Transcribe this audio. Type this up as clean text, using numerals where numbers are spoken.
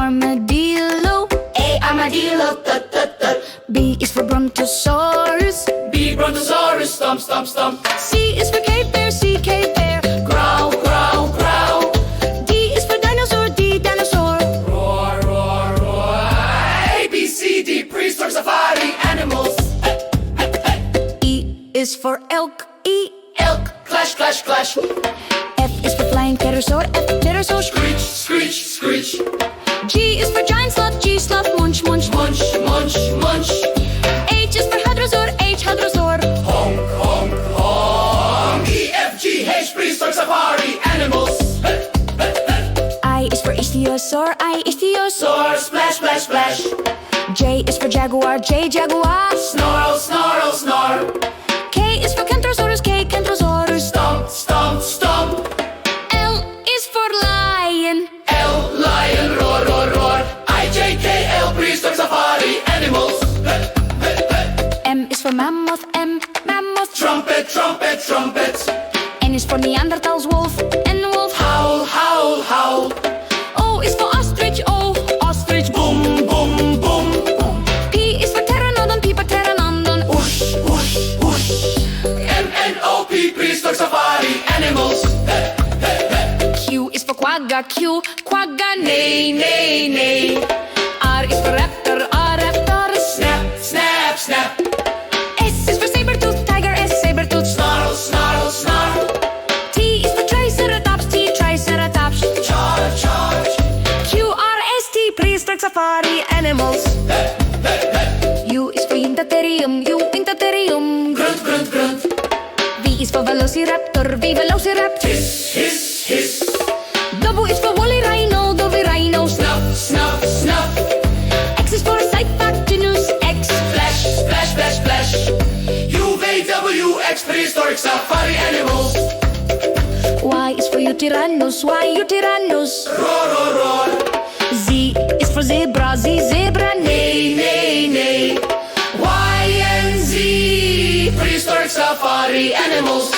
armadillo. A armadillo, tut tut tut. B is for Brontosaurus. B Brontosaurus, stomp stomp stomp. C is for cave bear, C cave bear. Growl growl growl. D is for dinosaur, D dinosaur. Roar roar roar. A B C D prehistoric safari animals. E is for elk, E. Elk clash clash clash. F is for flying pterosaur, F pterosaur. Screech screech screech. G is for giant sloth, G sloth. Munch munch Munch munch munch. H is for hadrosaur, H hadrosaur. Honk honk honk. E F G H prehistoric safari animals. I is for Ichthyosaur, I Ichthyosaur. Soar splash splash splash. J is for jaguar, J jaguar. Snarl snarl snarl. K is for Kentrosaurus, K Kentrosaurus. Stomp stomp stomp. L is for lion. L lion roar roar roar. I J K L prehistoric safari animals. M is for mammoth, M mammoth. Trumpet trumpet trumpet. N is for Neanderthals, wolf, N wolf. Howl howl howl. O is for ostrich, O ostrich. Boom boom boom. P is for pteranodon, P for pteranodon. Whoosh whoosh whoosh. M N O P prehistoric safari animals. Q is for quagga, Q quagga, neigh neigh neigh. R is for raptor, R raptor. Snap snap snap. S is for saber-tooth tiger, S saber-tooth. Snarl snarl snarl. T is for triceratops, T triceratops. Charge charge. Q R S T prehistoric safari animals. U is for Yntatherium, U Yntatherium. Grunt grunt grunt. V is for velociraptor, V velociraptor. Hiss hiss hiss. W is for woolly rhino, W rhino. Snuff snuff snuff. X is for Cyphactinus, X. Splash splash splash splash. UVWX prehistoric safari animals. Y is for Utyrannus, Y Utyrannus. Roar roar roar. Z is for zebra, Z zebra, neigh neigh neigh. Y and Z prehistoric safari animals.